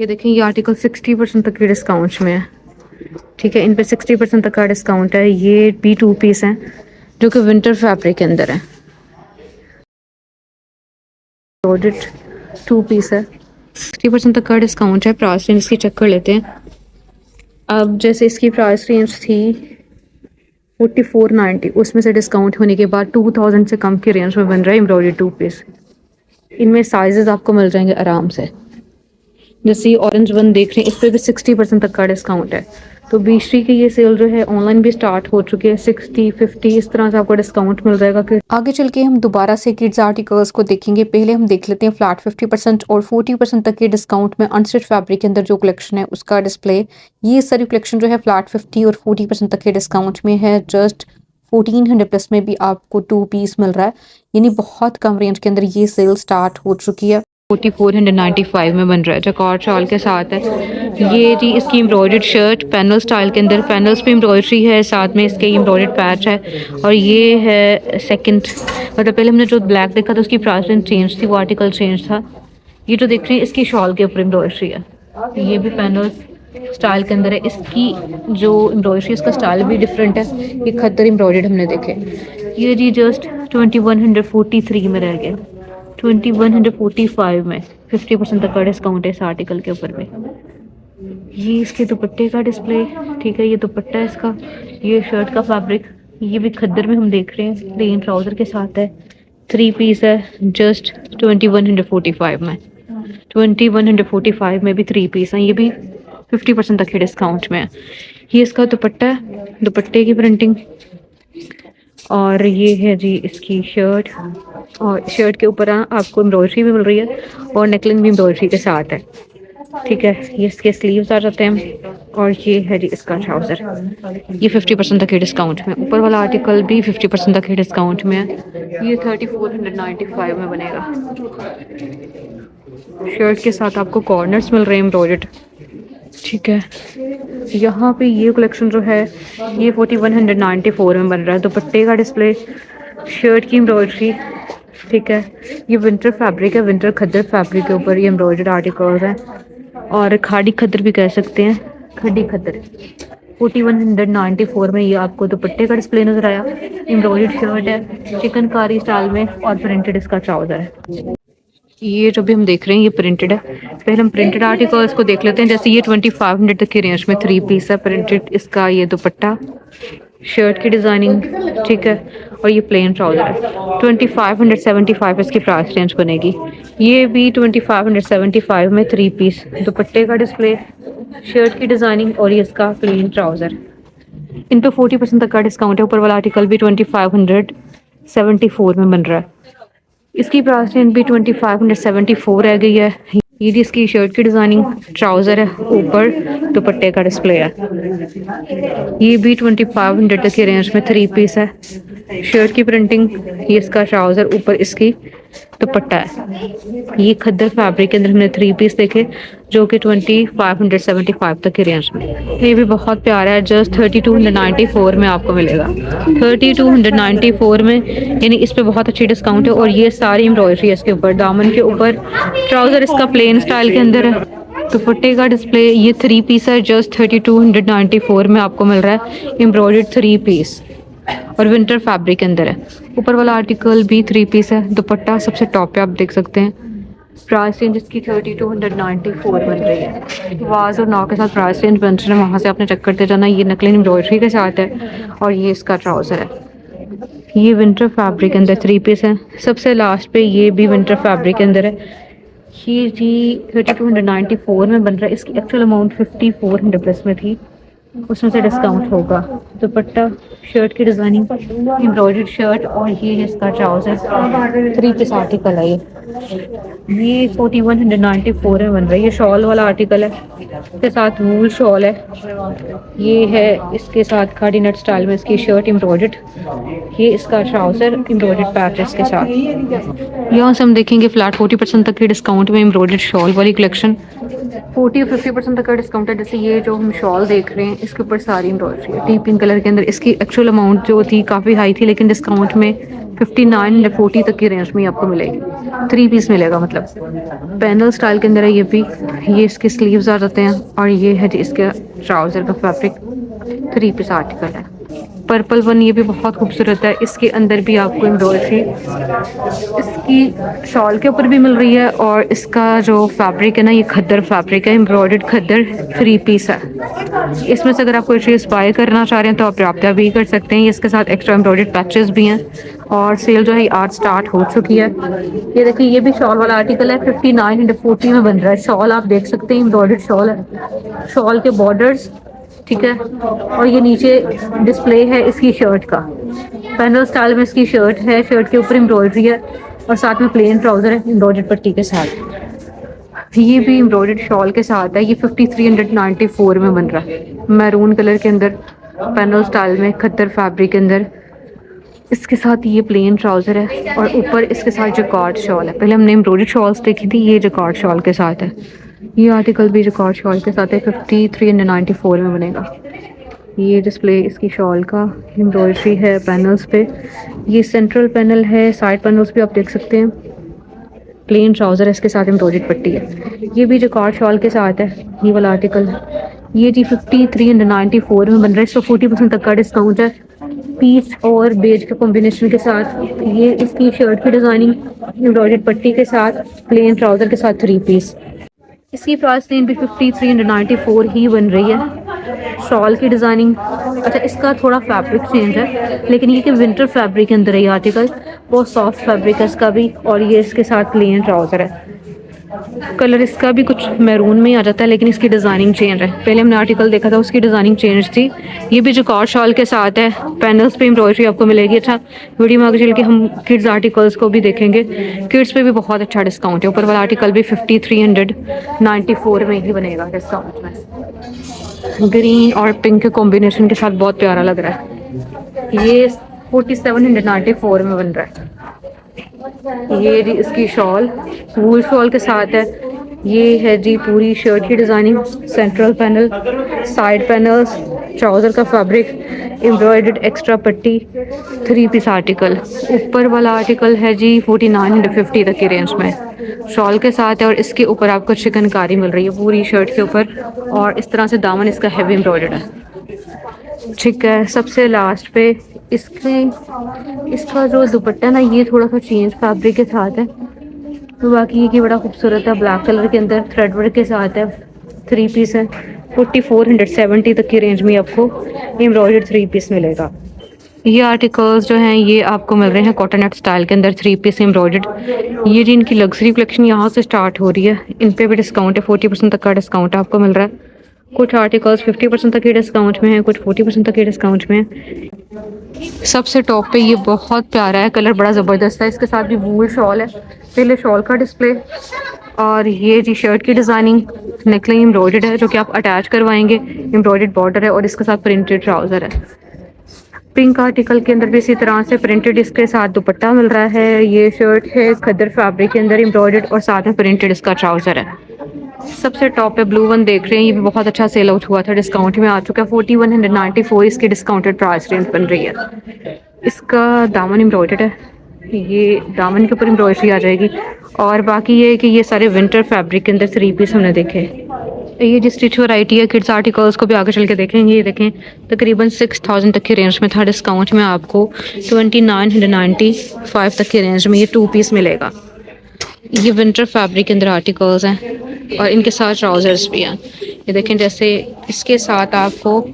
ये देखें, ये आर्टिकल 60% तक के डिस्काउंट में है। ठीक है, इन पे 60% तक का डिस्काउंट है। ये भी 2 पीस हैं जो कि विंटर फैब्रिक के अंदर है। प्रोडक्ट 2 पीस है, 60% तक का डिस्काउंट है। प्राइस रेंज इसकी चेक कर लेते हैं। अब जैसे इसकी प्राइस रेंज थी 4490, उसमें से डिस्काउंट होने के बाद 2000 से कम की रेंज में बन रहा है एम्ब्रॉयडरी 2 पीस। इनमें साइजेस आपको मिल जाएंगे आराम से। जैसे ऑरेंज वन देख रहे हैं, इस पर भी 60% तक का डिस्काउंट है। तो बीशरी की ये सेल जो है ऑनलाइन भी स्टार्ट हो चुकी है। 60, 50 इस तरह से आपको डिस्काउंट मिल जाएगा। कि आगे चल के हम दोबारा से किड्स आर्टिकल्स को देखेंगे। पहले हम देख लेते हैं फ्लैट 50% और 40% तक के डिस्काउंट में अनस्टिच फैब्रिक के अंदर जो कलेक्शन है उसका डिस्प्ले। ये सारी कलेक्शन जो है फ्लैट 50 और 40% तक के डिस्काउंट में है। जस्ट 1400 प्लस में भी आपको 2 पीस मिल रहा है, यानी बहुत कम रेंज के अंदर ये सेल स्टार्ट हो चुकी है। 4495 में बन रहा है, जकार्ड शॉल के साथ है। ये जी इसकी एम्ब्रॉयडर्ड शर्ट पैनल स्टाइल के अंदर, पैनल्स पे एम्ब्रॉयडरी है, साथ में इसके एम्ब्रॉयडर्ड पैच है। और ये है सेकंड, मतलब पहले हमने जो ब्लैक देखा था उसकी प्राइस रेंज चेंज थी, वो आर्टिकल चेंज था। ये जो देख रहे हैं इसकी शॉल के ऊपर एम्ब्रॉयडरी है। ये भी पैनल्स स्टाइल के अंदर है। इसकी जो एम्ब्रॉयडरी इसका स्टाइल भी डिफरेंट है। ये खद्दर एम्ब्रॉयडर्ड हमने देखे। ये जी जस्ट 2143 में रह गया, 2145 में 50% तक का डिस्काउंट है इस आर्टिकल के ऊपर में। ये इसके दुपट्टे का डिस्प्ले। ठीक है, ये दुपट्टा है इसका, ये शर्ट का फैब्रिक। ये भी खद्दर में हम देख रहे हैं, प्लेन ट्राउजर के साथ है। 3 पीस है, जस्ट 2145 में। 2145 में भी 3 पीस हैं। ये भी 50% तक के डिस्काउंट में है। ये इसका दुपट्टा है, दुपट्टे की प्रिंटिंग। और ये है जी इसकी शर्ट, और शर्ट के ऊपर आपको एम्ब्रॉयडरी भी मिल रही है और नेकलाइन भी एम्ब्रॉयडरी के साथ है। ठीक है, ये इसके स्लीव्स आ जाते हैं। और ये है जी इसका ट्राउज़र, ये 50% तक के डिस्काउंट में। ऊपर वाला आर्टिकल भी 50% तक के डिस्काउंट में है। ये 3495 में बनेगा। शर्ट के साथ आपको कॉर्नर्स मिल रहे हैं एम्ब्रॉयडर्ड। ठीक है, यहाँ पे ये कलेक्शन जो है ये 4194 में बन रहा है। दुपट्टे का डिस्प्ले, शर्ट की एम्ब्रॉयडरी। ठीक है, ये विंटर फैब्रिक है, विंटर खद्दर फैब्रिक के ऊपर ये एम्ब्रॉयडर्ड आर्टिकल्स हैं। और खाड़ी खद्दर भी कह सकते हैं, खड्डी खद्दर। 4194 में ये आपको दुपट्टे का डिस्प्ले नजर आया। एम्ब्रॉयडर्ड शर्ट है चिकनकारी स्टाइल में और प्रिंटेड इसका ट्राउजर है। ये जो भी हम देख रहे हैं ये प्रिंटेड है। पहले हम प्रिंटेड आर्टिकल्स को देख लेते हैं। जैसे ये 2500 तक की रेंज में 3 पीस है प्रिंटेड। इसका ये दुपट्टा, शर्ट की डिज़ाइनिंग। ठीक है, और ये प्लेन ट्राउजर है। 2575 इसकी प्राइस रेंज बनेगी। ये भी 2575 में 3 पीस, दुपट्टे का डिस्प्ले, शर्ट की डिज़ाइनिंग और ये इसका प्लेन ट्राउजर। इन पर 40% तक का डिस्काउंट है। ऊपर वाला आर्टिकल भी 2574 में बन रहा है। इसकी प्राइस रेंज भी 2574 रह गई है। ये जी इसकी शर्ट की डिज़ाइनिंग, ट्राउज़र है, ऊपर दुपट्टे का डिस्प्ले है। ये भी 2500 तक की रेंज में 3 पीस है। शर्ट की प्रिंटिंग, ये इसका ट्राउज़र, ऊपर इसकी दुपट्टा है। ये खद्दर फैब्रिक के अंदर हमने 3 पीस देखे जो कि 2575 तक की रेंज में। ये भी बहुत प्यारा है, जस्ट 3294 में आपको मिलेगा। 3294 में, यानी इस पे बहुत अच्छी डिस्काउंट है। और ये सारी एम्ब्रॉयडरी है इसके ऊपर, दामन के ऊपर। ट्राउज़र इसका प्लेन स्टाइल के अंदर है। दुपट्टे का डिस्प्ले, ये 3 पीस है, जस्ट 3294 में आपको मिल रहा है एम्ब्रॉयडर्ड 3 पीस और विंटर फैब्रिक के अंदर है। ऊपर वाला आर्टिकल भी 3 पीस है। दुपट्टा सबसे टॉप पे आप देख सकते हैं। प्राइस रेंज इसकी 3294 बन रही है। वाज और नाव के साथ प्राइस रेंज बन रहे हैं, वहाँ से आपने चेक करते जाना। ये नकली एम्ब्रॉयडरी के साथ है और ये इसका ट्राउज़र है। ये विंटर फैब्रिक के अंदर 3 पीस है। सबसे लास्ट पे ये भी विंटर फैब्रिक के अंदर है। ये जी 3294 में बन रहा है। इसकी एक्चुअल अमाउंट 5400 प्लस में थी, उसमें से डिस्काउंट होगा। दुपट्टा, शर्ट की डिज़ाइनिंग, एम्ब्रॉयडर्ड शर्ट और ये है इसका ट्राउज़र। 3 पीस आर्टिकल है ये 4194 में बन रहा है। ये शॉल वाला आर्टिकल है, इसके साथ वूल शॉल है। ये है इसके साथ खाड़ी नट स्टाइल में इसकी शर्ट एम्ब्रॉयडर्ड। ये इसका ट्राउज़र एम्ब्रॉयडर्ड पैचेस के साथ। यहाँ से हम देखेंगे फ्लैट 40% तक के डिस्काउंट में एम्ब्रॉयडर्ड शॉल वाली कलेक्शन। 40 और 50% तक का डिस्काउंट है। जैसे ये जो हम शॉल देख रहे हैं इसके ऊपर सारी एम्ब्रॉयडरी है, डीप पिंक कलर के अंदर। इसकी एक्चुअल अमाउंट जो थी काफ़ी हाई थी, लेकिन डिस्काउंट में 59 या 40 तक की रेंज में आपको मिलेगी। 3 पीस मिलेगा मतलब। पैनल स्टाइल के अंदर है ये भी। ये इसके स्लीव्स आ जाते हैं और ये है जी इसके ट्राउज़र का फैब्रिक। 3 पीस आर्टिकल है। पर्पल वन ये भी बहुत खूबसूरत है। इसके अंदर भी आपको एम्ब्रॉयडरी इसकी शॉल के ऊपर भी मिल रही है, और इसका जो फैब्रिक है ना, ये खद्दर फैब्रिक है, एम्ब्रॉयडर्ड खद्दर 3 पीस है। इसमें से अगर आप कोई चीज़ बाय करना चाह रहे हैं तो आप रब्ता भी कर सकते हैं। इसके साथ एक्स्ट्रा एम्ब्रॉयडर्ड पैचेस भी हैं, और सेल जो है आज स्टार्ट हो चुकी है। ये देखिए ये भी शॉल वाला आर्टिकल है। 59 में बन रहा है। शॉल आप देख सकते हैं, एम्ब्रॉयडर्ड शॉल है। शॉल के बॉर्डर्स, ठीक है, और ये नीचे डिस्प्ले है इसकी शर्ट का। पैनल स्टाइल में इसकी शर्ट है। शर्ट के ऊपर एम्ब्रॉयडरी है और साथ में प्लेन ट्राउजर है एम्ब्रॉयडर्ड पट्टी के साथ। ये भी एम्ब्रॉयडर्ड शॉल के साथ है। ये 5394 में बन रहा है, मैरून कलर के अंदर, पैनल स्टाइल में, खद्दर फैब्रिक के अंदर। इसके साथ ये प्लेन ट्राउजर है और ऊपर इसके साथ जकार्ड शॉल है। पहले हमने एम्ब्रॉयडर्ड शॉल्स देखी थी, ये जकार्ड शॉल के साथ है। ये आर्टिकल भी जकार्ड शॉल के साथ है। 5394 में बनेगा। ये डिस्प्ले इसकी शॉल का, एम्ब्रॉयडरी है पैनल्स पे। ये सेंट्रल पैनल है, साइड पैनल्स भी आप देख सकते हैं। प्लेन ट्राउज़र है, इसके साथ एम्ब्रॉयडर्ड पट्टी है। ये भी जकार्ड शॉल के साथ है ये वाला आर्टिकल। ये जी 5394 में बन रहा है। इसको 40% तक का डिस्काउंट है, पीच और बेज के कॉम्बिनेशन के साथ। ये इसकी शर्ट की डिज़ाइनिंग एम्ब्रॉयडर्ड पट्टी के साथ, प्लेन ट्राउज़र के साथ 3 पीस। इसकी प्राइस रेंज भी 5394 ही बन रही है। शॉल की डिज़ाइनिंग, अच्छा इसका थोड़ा फैब्रिक चेंज है, लेकिन ये कि विंटर फैब्रिक के अंदर है ये आर्टिकल। बहुत सॉफ्ट फैब्रिक है इसका भी, और ये इसके साथ प्लेन ट्राउज़र है। कलर इसका भी कुछ मैरून में ही आ जाता है, लेकिन इसकी डिज़ाइनिंग चेंज है। पहले हमने आर्टिकल देखा था, उसकी डिज़ाइनिंग चेंज थी। ये भी जकार्ड शॉल के साथ है। पैनल्स पे एम्ब्रॉयडरी आपको मिलेगी। अच्छा, वीडियो में आगे चल के हम किड्स आर्टिकल्स को भी देखेंगे। किड्स पे भी बहुत अच्छा डिस्काउंट है। ऊपर वाला आर्टिकल भी 5394 में ही बनेगा डिस्काउंट में। ग्रीन और पिंक के कॉम्बिनेशन के साथ बहुत प्यारा लग रहा है। ये 4794 में बन रहा है। ये जी इसकी शॉल वूल शॉल के साथ है। ये है जी पूरी शर्ट की designing, central panel, side panels, trouser का फैब्रिक, एम्ब्रॉयडर्ड एक्स्ट्रा पट्टी, 3 पीस आर्टिकल। ऊपर वाला आर्टिकल है जी 4950 तक की रेंज में शॉल के साथ है, और इसके ऊपर आपको चिकनकारी मिल रही है पूरी शर्ट के ऊपर, और इस तरह से दामन इसका हैवी एम्ब्रॉयडर्ड है। ठीक है, सबसे लास्ट पे इसका जो दुपट्टा है ना, ये थोड़ा सा चेंज फैब्रिक के साथ है। तो बाकी ये कि बड़ा खूबसूरत है, ब्लैक कलर के अंदर थ्रेड वर्क के साथ है। 3 पीस है। 4470 तक की रेंज में आपको एम्ब्रॉयडर्ड 3 पीस मिलेगा। ये आर्टिकल्स जो हैं ये आपको मिल रहे हैं कॉटननेट स्टाइल के अंदर, 3 पीस एम्ब्रॉयडर्ड। ये जी इनकी लग्जरी कलेक्शन यहाँ से स्टार्ट हो रही है। इन पे भी डिस्काउंट है, 40% तक का डिस्काउंट आपको मिल रहा है। कुछ आर्टिकल्स 50% तक के डिस्काउंट में हैं, कुछ 40% तक के डिस्काउंट में हैं। सबसे टॉप पे ये बहुत प्यारा है, कलर बड़ा ज़बरदस्त है। इसके साथ भी वूल शॉल है। पहले शॉल का डिस्प्ले, और ये जी शर्ट की डिज़ाइनिंग, नेकलाइन एम्ब्रॉयडर्ड है जो कि आप अटैच करवाएंगे। एम्ब्रॉयडर्ड बॉर्डर है और इसके साथ प्रिंटेड ट्राउज़र है। पिंक आर्टिकल के अंदर भी इसी तरह से प्रिंटेड इसके साथ दुपट्टा मिल रहा है। ये शर्ट है खद्दर फैब्रिक के अंदर एम्ब्रॉयडर्ड, और साथ में प्रिंटेड इसका ट्राउज़र है। सबसे टॉप पे ब्लू वन देख रहे हैं, ये भी बहुत अच्छा सेल आउट हुआ था, डिस्काउंट में आ चुका है। 4194 इसकी डिस्काउंटेड प्राइस रेंज बन रही है। इसका दामन एम्ब्रॉयडर्ड है, ये दामन के ऊपर एम्ब्रॉयडरी आ जाएगी। और बाकी ये है कि ये सारे विंटर फैब्रिक के अंदर 3 पीस हमने देखे। ये जो स्टिच वैरायटी है किड्स आर्टिकल्स को भी आगे चल के देखेंगे। ये देखें तकरीबन 6000 तक की रेंज में था, डिस्काउंट में आपको 2995 तक की रेंज में ये 2 पीस मिलेगा। ये विंटर फैब्रिक के अंदर आर्टिकल्स हैं, और इनके साथ ट्राउज़र्स भी हैं। ये देखें, जैसे इसके साथ आपको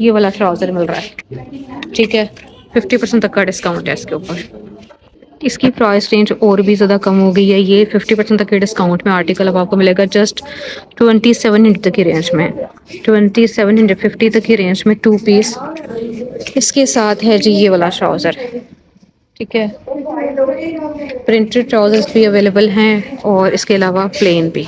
ये वाला ट्राउज़र मिल रहा है, ठीक है, 50% तक का डिस्काउंट है इसके ऊपर। इसकी प्राइस रेंज और भी ज़्यादा कम हो गई है। ये 50% तक के डिस्काउंट में आर्टिकल अब आपको मिलेगा जस्ट 2700 तक की रेंज में, 2750 तक की रेंज में 2 पीस। इसके साथ है जी ये वाला ट्राउज़र, ठीक है, प्रिंटेड ट्राउजर्स भी अवेलेबल हैं, और इसके अलावा प्लेन भी।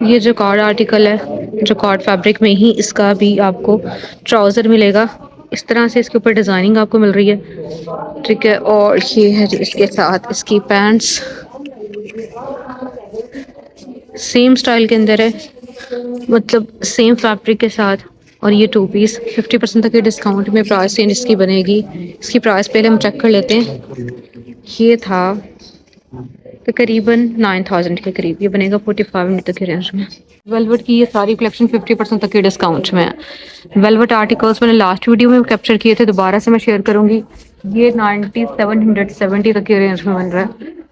ये जो कार्ड आर्टिकल है, जो कार्ड फैब्रिक में ही इसका भी आपको ट्राउज़र मिलेगा। इस तरह से इसके ऊपर डिज़ाइनिंग आपको मिल रही है, ठीक है। और ये है जी इसके साथ इसकी पैंट्स, सेम स्टाइल के अंदर है, मतलब सेम फैब्रिक के साथ, और ये टू पीस 50% तक के डिस्काउंट में प्राइस रेंज इसकी बनेगी। इसकी प्राइस पहले हम चेक कर लेते हैं। ये था तकरीबन 9000 के करीब, ये बनेगा 45 तक के रेंज में। वेलवेट की ये सारी कलेक्शन 50% तक के डिस्काउंट में है। वेलवेट आर्टिकल्स मैंने लास्ट वीडियो में कैप्चर किए थे, दोबारा से मैं शेयर करूंगी। ये 9770 तक के रेंज में बन रहा है।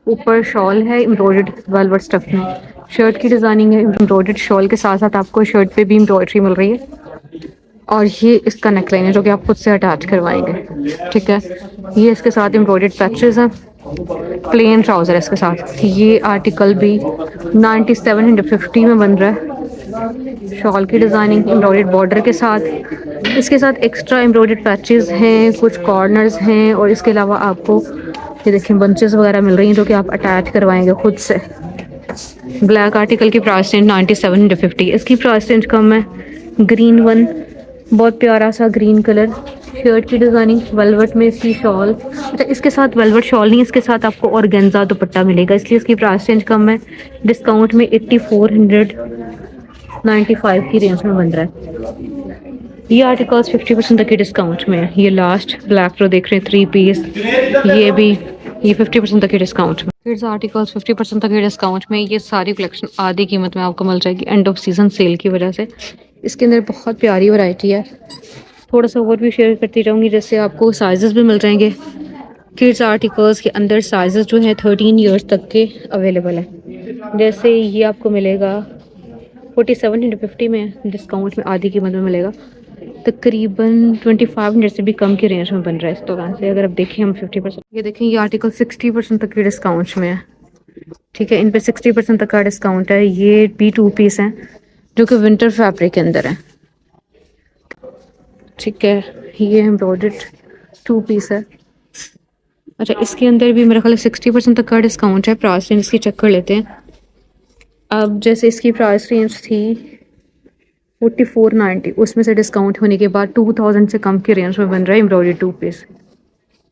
ऊपर शॉल है एम्ब्रॉयडर्ड वेलवेट स्टफ में, शर्ट की डिजाइनिंग है एम्ब्रॉयडर्ड शॉल के साथ साथ आपको शर्ट पे भी एम्ब्रॉयडरी मिल रही है। और ये इसका नेकलाइन है जो कि आप खुद से अटैच करवाएंगे, ठीक है। ये इसके साथ एम्ब्रॉयडर्ड पैचेस हैं, प्लेन ट्राउज़र है इसके साथ। ये आर्टिकल भी 9750 में बन रहा है। शॉल की डिज़ाइनिंग एम्ब्रॉयडर्ड बॉर्डर के साथ, इसके साथ एक्स्ट्रा एम्ब्रॉयडर्ड पैचेस हैं, कुछ कॉर्नर्स हैं, और इसके अलावा आपको ये देखिए बंचेस वगैरह मिल रही हैं जो कि आप अटैच करवाएंगे खुद से। ब्लैक आर्टिकल की प्राइस रेंज 9750। इसकी प्राइस रेंज कम है। ग्रीन वन, बहुत प्यारा सा ग्रीन कलर, शर्ट की डिज़ाइनिंग वेलवेट में इसकी शॉल। अच्छा, इसके साथ वेलवेट शॉल नहीं, इसके साथ आपको ऑर्गेन्जा दुपट्टा मिलेगा, इसलिए इसकी प्राइस रेंज कम है। डिस्काउंट में 8495 की रेंज में बन रहा है। ये आर्टिकल्स 50% तक के डिस्काउंट में है। ये लास्ट ब्लैक जो देख रहे हैं 3 पीस, ये भी ये 50% तक के डिस्काउंट में। किड्स आर्टिकल्स 50% तक के डिस्काउंट में। ये सारी कलेक्शन आधी कीमत में आपको मिल जाएगी एंड ऑफ सीजन सेल की वजह से। इसके अंदर बहुत प्यारी वैरायटी है, थोड़ा सा और भी शेयर करती जाऊंगी, जैसे आपको साइजेस भी मिल जाएंगे। किड्स आर्टिकल्स के अंदर साइजेस जो हैं 13 इयर्स तक के अवेलेबल है। जैसे ये आपको मिलेगा 4750 में, डिस्काउंट में आधी कीमत में मिलेगा। तकरीबन 2500 से भी कम की रेंज में बन रहा है इस दुकान से। अगर आप देखें हम 50%, ये देखें ये आर्टिकल 60% तक के डिस्काउंट में है, ठीक है। इन पे 60% तक का डिस्काउंट है। ये भी 2 पीस हैं जो कि विंटर फैब्रिक के अंदर है, ठीक है। ये एम्ब्रॉयडर्ड 2 पीस है। अच्छा, इसके अंदर भी मेरे ख्याल 60% तक का डिस्काउंट है। प्राइस रेंज इसकी चेक कर लेते हैं। अब जैसे इसकी प्राइस रेंज थी 4490, उसमें से डिस्काउंट होने के बाद 2000 से कम की रेंज में बन रहा है एम्ब्रॉयडर्ड 2 पीस।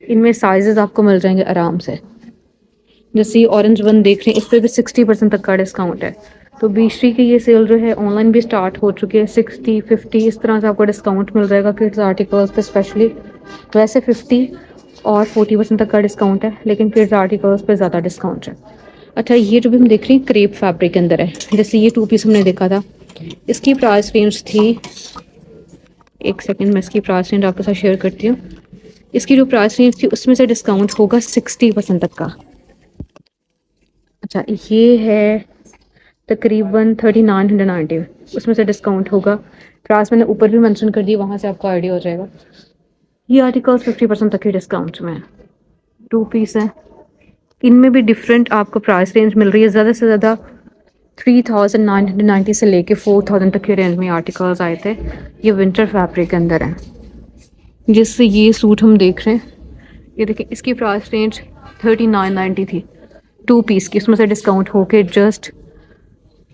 इनमें साइजेस आपको मिल जाएंगे आराम से। जैसे ये ऑरेंज वन देख रहे हैं, इस पर भी 60% तक का डिस्काउंट है। तो 20 की ये सेल जो है ऑनलाइन भी स्टार्ट हो चुकी है। 60, 50 इस तरह से आपको डिस्काउंट मिल जाएगा किड्स आर्टिकल्स पे स्पेशली। वैसे 50 और 40% तक का डिस्काउंट है, लेकिन किड्स आर्टिकल्स पे ज़्यादा डिस्काउंट है। अच्छा, ये जो भी हम देख रहे हैं क्रेप फैब्रिक के अंदर है। जैसे ये 2 पीस हमने देखा था, इसकी प्राइस रेंज थी, एक सेकेंड मैं इसकी प्राइस रेंज आपके साथ शेयर करती हूँ। इसकी जो प्राइस रेंज थी उसमें से डिस्काउंट होगा 60% तक का। अच्छा, ये है तकरीबन 3990, उसमें से डिस्काउंट होगा। प्राइस मैंने ऊपर भी मेंशन कर दी, वहाँ से आपको आइडिया हो जाएगा। ये आर्टिकल्स 50% तक के डिस्काउंट में है। 2 पीस है, इनमें भी डिफरेंट आपको प्राइस रेंज मिल रही है। ज़्यादा से ज़्यादा 3990 से लेके 4000 तक के रेंज में आर्टिकल्स आए थे। ये विंटर फैब्रिक के अंदर है। जिससे ये सूट हम देख रहे हैं, ये देखिए इसकी प्राइस रेंज 3990 थी 2 पीस की, उसमें से डिस्काउंट होके जस्ट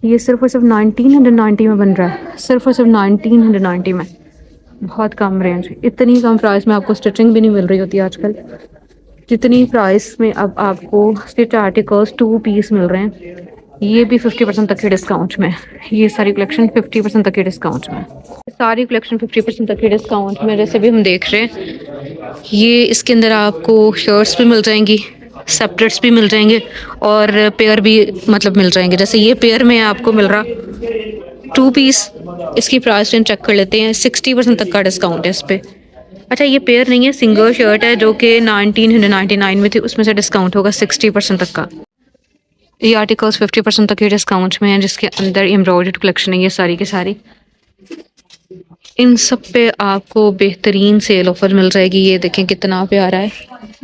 ये सिर्फ और सिर्फ 1990 में बन रहा है। सिर्फ और सिर्फ 1990 में, बहुत कम रेंज। इतनी कम प्राइस में आपको स्टिचिंग भी नहीं मिल रही होती आजकल, जितनी प्राइस में अब आपको स्टिच आर्टिकल्स 2 पीस मिल रहे हैं। ये भी 50% तक के डिस्काउंट में। ये सारी कलेक्शन 50% तक के डिस्काउंट में। सारी कलेक्शन 50% तक के डिस्काउंट में। जैसे भी हम देख रहे हैं, ये इसके अंदर आपको शर्ट्स भी मिल जाएंगी, सेपरेट्स भी मिल जाएंगे, और पेयर भी मतलब मिल जाएंगे। जैसे ये पेयर में आपको मिल रहा 2 पीस, इसकी प्राइस रेंज चेक कर लेते हैं। 60% तक का डिस्काउंट है इस पर। अच्छा, ये पेयर नहीं है, सिंगल शर्ट है जो कि 1999 में थी, उसमें से डिस्काउंट होगा 60% तक का। ये आर्टिकल्स 50% तक के डिस्काउंट में है, जिसके अंदर एम्ब्रॉयडर्ड कलेक्शन है ये सारी की सारी। इन सब पे आपको बेहतरीन सेल ऑफर मिल जाएगी। ये देखें कितना प्यारा है।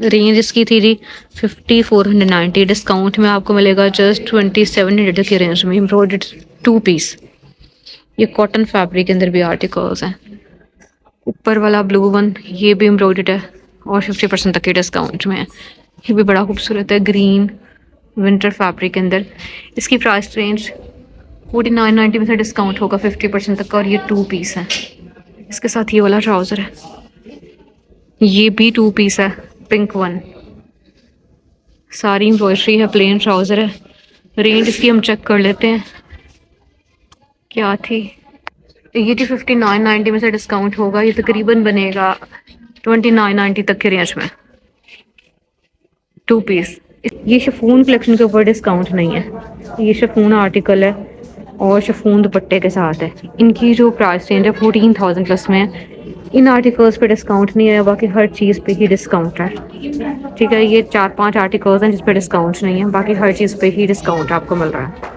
रेंज इसकी थी जी 5490, डिस्काउंट में आपको मिलेगा जस्ट 2700 की रेंज में एम्ब्रॉयडर्ड 2 पीस। ये कॉटन फैब्रिक के अंदर भी आर्टिकल्स हैं। ऊपर वाला ब्लू वन ये भी एम्ब्रॉयडर्ड है और 50% तक के डिस्काउंट में है। ये भी बड़ा खूबसूरत है, ग्रीन विंटर फैब्रिक के अंदर। इसकी प्राइस रेंज 4990 में से डिस्काउंट होगा 50% तक का, और ये 2 पीस है। इसके साथ ये वाला ट्राउज़र है, ये भी 2 पीस है, पिंक वन। सारी एम्ब्रॉयडरी है, प्लेन ट्राउज़र है। रेंज इसकी हम चेक कर लेते हैं क्या थी। ये जो 59.90 में से डिस्काउंट होगा ये तकरीबन बनेगा 29.90 तक के रेंज में 2 पीस। ये शिफॉन कलेक्शन के ऊपर डिस्काउंट नहीं है, ये शिफॉन आर्टिकल है और शिफॉन दुपट्टे के साथ है। इनकी जो प्राइस रेंज है 14,000 प्लस में है। इन आर्टिकल्स पे डिस्काउंट नहीं है, बाकी हर चीज़ पे ही डिस्काउंट है। ठीक है, ये 4-5 आर्टिकल्स हैं जिस पे डिस्काउंट नहीं है, बाकी हर चीज़ पे ही डिस्काउंट आपको मिल रहा है।